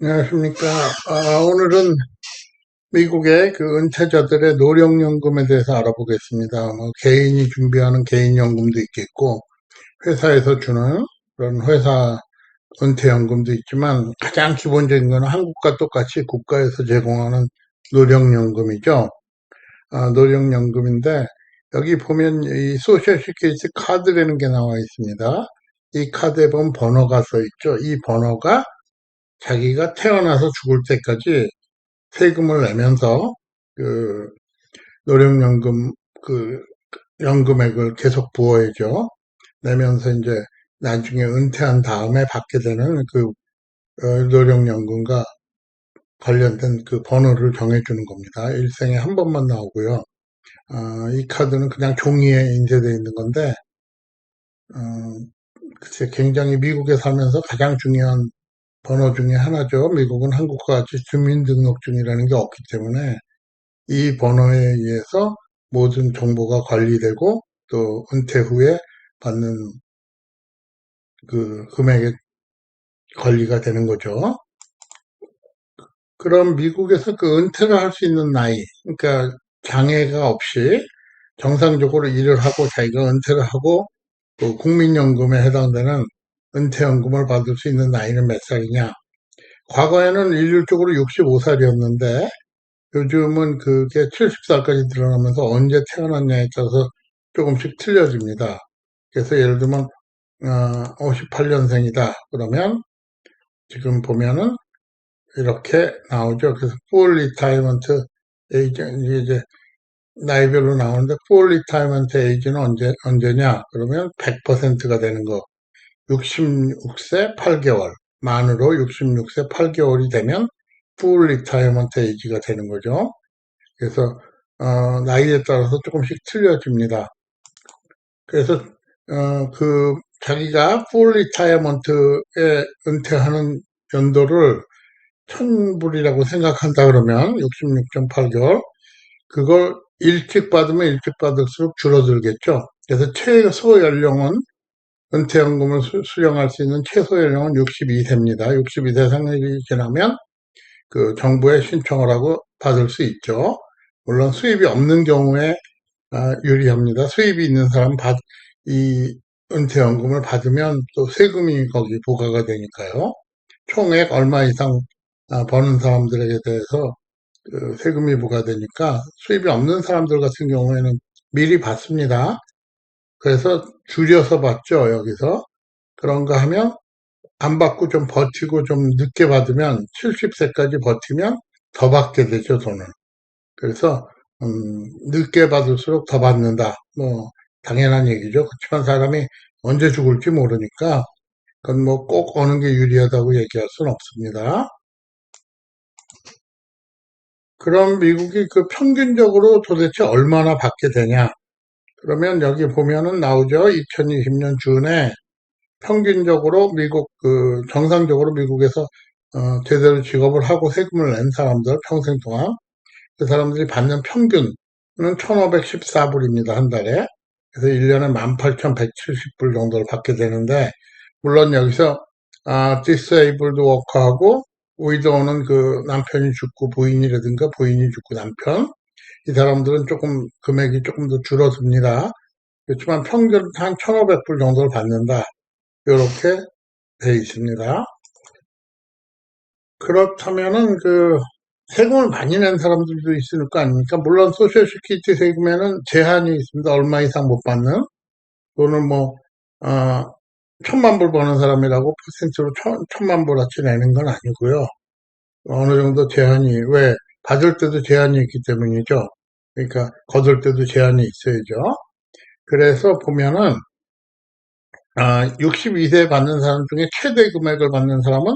안녕하십니까. 오늘은 미국의 그 은퇴자들의 노령연금에 대해서 알아보겠습니다. 개인이 준비하는 개인연금도 있겠고, 회사에서 주는 그런 회사 은퇴연금도 있지만, 가장 기본적인 건 한국과 똑같이 국가에서 제공하는 노령연금이죠. 노령연금인데, 여기 보면 이 소셜 시큐리티 카드라는 게 나와 있습니다. 이 카드에 보면 번호가 써 있죠. 이 번호가 자기가 태어나서 죽을 때까지 세금을 내면서 그 노령연금 그 연금액을 계속 부어야죠. 내면서 이제 나중에 은퇴한 다음에 받게 되는 그 노령연금과 관련된 그 번호를 정해주는 겁니다. 일생에 한 번만 나오고요. 이 카드는 그냥 종이에 인쇄되어 있는 건데, 어, 글쎄 굉장히 미국에 살면서 가장 중요한 번호 중에 하나죠. 미국은 한국과 같이 주민등록증이라는 게 없기 때문에 이 번호에 의해서 모든 정보가 관리되고 또 은퇴 후에 받는 그 금액의 관리가 되는 거죠. 그럼 미국에서 그 은퇴를 할 수 있는 나이, 그러니까 장애가 없이 정상적으로 일을 하고 자기가 은퇴를 하고 또 국민연금에 해당되는 은퇴연금을 받을 수 있는 나이는 몇 살이냐? 과거에는 일률적으로 65살이었는데 요즘은 그게 70살까지 늘어나면서 언제 태어났냐에 따라서 조금씩 틀려집니다. 그래서 예를 들면 58년생이다 그러면 지금 보면은 이렇게 나오죠. 그래서 full retirement age 이제 나이별로 나오는데 full retirement age는 언제냐? 그러면 100%가 되는 거. 66세 8개월 만으로 66세 8개월이 되면 full retirement age가 되는 거죠. 그래서 나이에 따라서 조금씩 틀려집니다. 그래서 그 자기가 풀 리타이어먼트에 은퇴하는 연도를 1000불이라고 생각한다 그러면 66.8개월 그걸 일찍 받으면 일찍 받을수록 줄어들겠죠. 그래서 최소 연령은 은퇴연금을 수령할 수 있는 최소 연령은 62세입니다. 62세 생일이 지나면 그 정부에 신청을 하고 받을 수 있죠. 물론 수입이 없는 경우에 유리합니다. 수입이 있는 사람 이 은퇴연금을 받으면 또 세금이 거기 부과가 되니까요. 총액 얼마 이상 버는 사람들에게 대해서 그 세금이 부과되니까 수입이 없는 사람들 같은 경우에는 미리 받습니다. 그래서 줄여서 받죠, 여기서. 그런가 하면 안 받고 좀 버티고 좀 늦게 받으면 70세까지 버티면 더 받게 되죠, 돈을. 그래서 늦게 받을수록 더 받는다. 뭐 당연한 얘기죠. 그렇지만 사람이 언제 죽을지 모르니까 그건 뭐 꼭 어느 게 유리하다고 얘기할 수는 없습니다. 그럼 미국이 그 평균적으로 도대체 얼마나 받게 되냐? 그러면 여기 보면은 나오죠. 2020년 중에 평균적으로 미국 그 정상적으로 미국에서 제대로 직업을 하고 세금을 낸 사람들 평생 동안 그 사람들이 받는 평균은 1514불입니다. 한 달에. 그래서 1년에 18,170불 정도를 받게 되는데 물론 여기서 디세이블드 워커하고 위도우는 그 남편이 죽고 부인이라든가 부인이 죽고 남편 이 사람들은 조금 금액이 조금 더 줄어듭니다. 그렇지만 평균 한 1,500불 정도를 받는다. 이렇게 돼 있습니다. 그렇다면은 그 세금을 많이 낸 사람들도 있을 거 아닙니까? 물론 소셜 시큐리티 세금에는 제한이 있습니다. 얼마 이상 못 받는. 또는 뭐, 어, 1,000만 불 버는 사람이라고 퍼센트로 1,000만 불어치 내는 건 아니고요. 어느 정도 제한이, 왜? 받을 때도 제한이 있기 때문이죠. 그러니까, 거둘 때도 제한이 있어야죠. 그래서 보면은, 62세 받는 사람 중에 최대 금액을 받는 사람은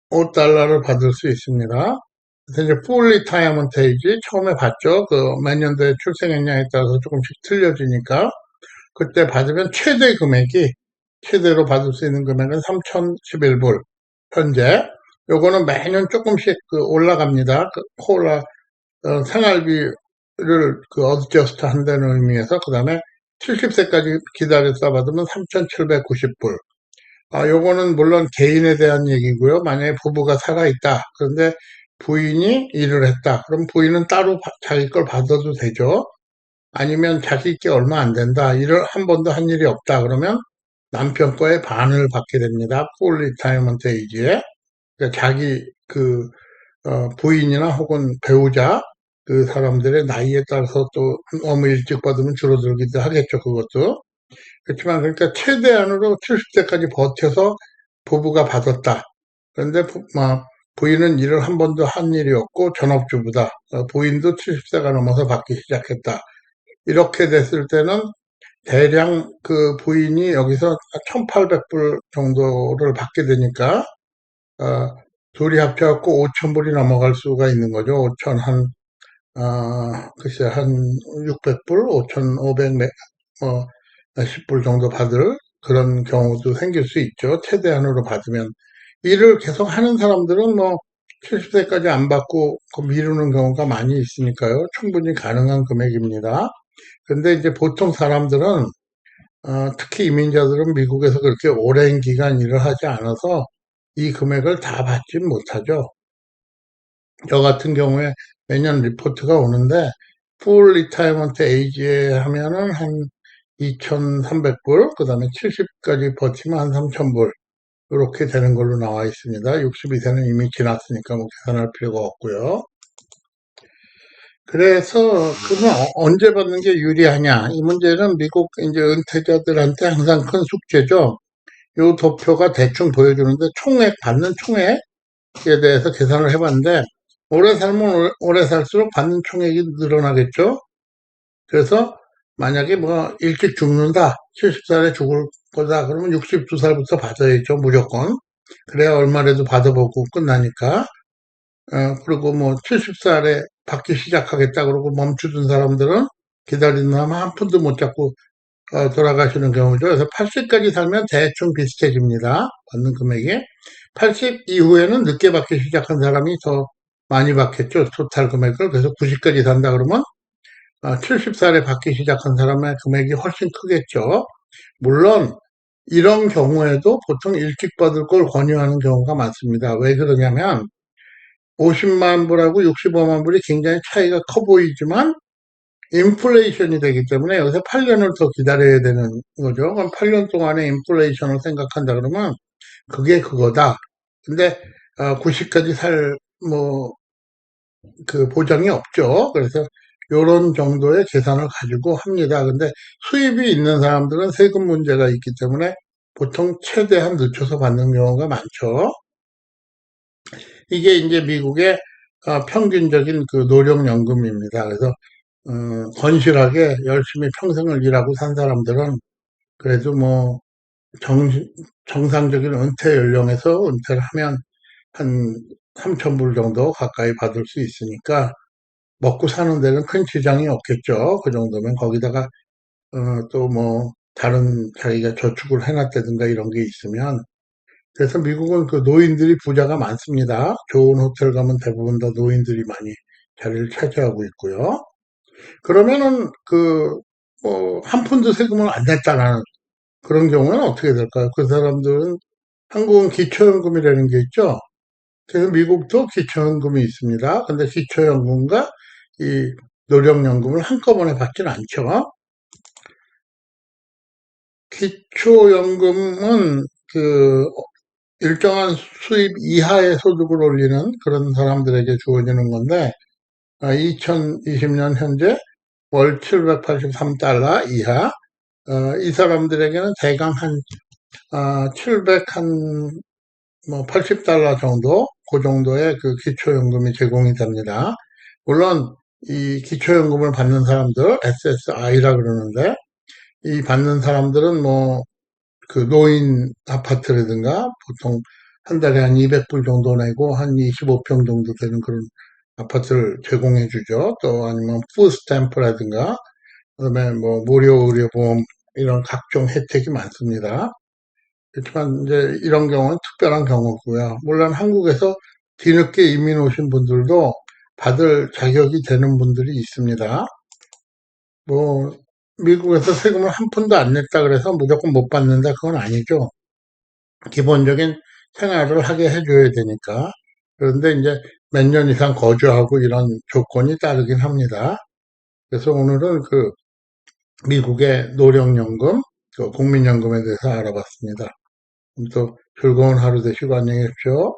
2,265달러를 받을 수 있습니다. 그래서 이제 풀 리타이어먼트 에이지 처음에 받죠. 그 몇 년도에 출생했냐에 따라서 조금씩 틀려지니까 그때 받으면 최대 금액이 최대로 받을 수 있는 금액은 3,011불 현재 요거는 매년 조금씩 그 올라갑니다. 그 생활비를 그 어드저스트 한다는 의미에서 그 다음에 70세까지 기다렸다 받으면 3,790불. 요거는 물론 개인에 대한 얘기고요. 만약에 부부가 살아있다. 그런데 부인이 일을 했다. 그럼 부인은 따로 자기 걸 받아도 되죠. 아니면 자기 게 얼마 안 된다. 일을 한 번도 한 일이 없다. 그러면 남편 거의 반을 받게 됩니다. 풀 리타이먼트 에이지에. 그러니까 자기 부인이나 혹은 배우자 그 사람들의 나이에 따라서 또 너무 일찍 받으면 줄어들기도 하겠죠. 그것도. 그렇지만 그러니까 최대한으로 70세까지 버텨서 부부가 받았다. 그런데 부인은 일을 한 번도 한 일이 없고 전업주부다. 부인도 70세가 넘어서 받기 시작했다. 이렇게 됐을 때는 대략 그 부인이 여기서 1,800불 정도를 받게 되니까 어, 둘이 합쳐갖고 5,000불이 넘어갈 수가 있는 거죠. 5천 글쎄 한 600불, 5,500 10불 정도 받을 그런 경우도 생길 수 있죠. 최대한으로 받으면. 일을 계속 하는 사람들은 뭐 70세까지 안 받고 미루는 경우가 많이 있으니까요. 충분히 가능한 금액입니다. 근데 이제 보통 사람들은 특히 이민자들은 미국에서 그렇게 오랜 기간 일을 하지 않아서 이 금액을 다 받지 못하죠. 저 같은 경우에 매년 리포트가 오는데 풀 리타이먼트 에이지에 하면은 한 2,300불, 그 다음에 70까지 버티면 한 3,000불 이렇게 되는 걸로 나와 있습니다. 62세는 이미 지났으니까 뭐 계산할 필요가 없고요. 그래서 그러면 언제 받는 게 유리하냐? 이 문제는 미국 이제 은퇴자들한테 항상 큰 숙제죠. 요 도표가 대충 보여주는데 받는 총액에 대해서 계산을 해봤는데 오래 살면 오래 살수록 받는 총액이 늘어나겠죠. 그래서 만약에 뭐 일찍 죽는다, 70살에 죽을 거다, 그러면 62살부터 받아야죠, 무조건. 그래야 얼마라도 받아보고 끝나니까. 그리고 뭐 70살에 받기 시작하겠다 그러고 멈추던 사람들은 기다리는 사람 한 푼도 못 잡고 돌아가시는 경우죠. 그래서 80까지 살면 대충 비슷해집니다. 받는 금액이. 80 이후에는 늦게 받기 시작한 사람이 더 많이 받겠죠. 토탈 금액을. 그래서 90까지 산다 그러면 70살에 받기 시작한 사람의 금액이 훨씬 크겠죠. 물론 이런 경우에도 보통 일찍 받을 걸 권유하는 경우가 많습니다. 왜 그러냐면 50만 불하고 65만 불이 굉장히 차이가 커 보이지만 인플레이션이 되기 때문에 여기서 8년을 더 기다려야 되는 거죠. 그럼 8년 동안의 인플레이션을 생각한다 그러면 그게 그거다. 근데 90까지 살 보장이 없죠. 그래서 요런 정도의 계산을 가지고 합니다. 근데 수입이 있는 사람들은 세금 문제가 있기 때문에 보통 최대한 늦춰서 받는 경우가 많죠. 이게 이제 미국의 평균적인 그 노령연금입니다. 그래서 건실하게 열심히 평생을 일하고 산 사람들은 그래도 뭐 정, 정상적인 은퇴 연령에서 은퇴를 하면 한 3,000불 정도 가까이 받을 수 있으니까 먹고 사는 데는 큰 지장이 없겠죠. 그 정도면 거기다가 또 뭐 다른 자기가 저축을 해놨다든가 이런 게 있으면 그래서 미국은 그 노인들이 부자가 많습니다. 좋은 호텔 가면 대부분 다 노인들이 많이 자리를 차지하고 있고요. 그러면은 한 푼도 세금을 안 냈다라는 그런 경우는 어떻게 될까요? 그 사람들은 한국은 기초연금이라는 게 있죠. 그래서 미국도 기초연금이 있습니다. 근데 기초연금과 이 노령연금을 한꺼번에 받지는 않죠. 기초연금은 일정한 수입 이하의 소득을 올리는 그런 사람들에게 주어지는 건데, 2020년 현재 월 783달러 이하, 이 사람들에게는 대강 한, 80달러 정도, 그 정도의 그 기초연금이 제공이 됩니다. 물론, 이 기초연금을 받는 사람들, SSI라 그러는데, 이 받는 사람들은 노인 아파트라든가 보통 한 달에 한 200불 정도 내고 한 25평 정도 되는 그런 아파트를 제공해 주죠. 또 아니면 푸스탬프라든가 그다음에 뭐 무료 의료보험 이런 각종 혜택이 많습니다. 그렇지만 이제 이런 경우는 특별한 경우고요. 물론 한국에서 뒤늦게 이민 오신 분들도 받을 자격이 되는 분들이 있습니다. 뭐 미국에서 세금을 한 푼도 안 냈다 그래서 무조건 못 받는다 그건 아니죠. 기본적인 생활을 하게 해줘야 되니까. 그런데 이제 몇 년 이상 거주하고 이런 조건이 따르긴 합니다. 그래서 오늘은 그 미국의 노령연금, 그 국민연금에 대해서 알아봤습니다. 또 즐거운 하루 되시고 안녕히 계십시오.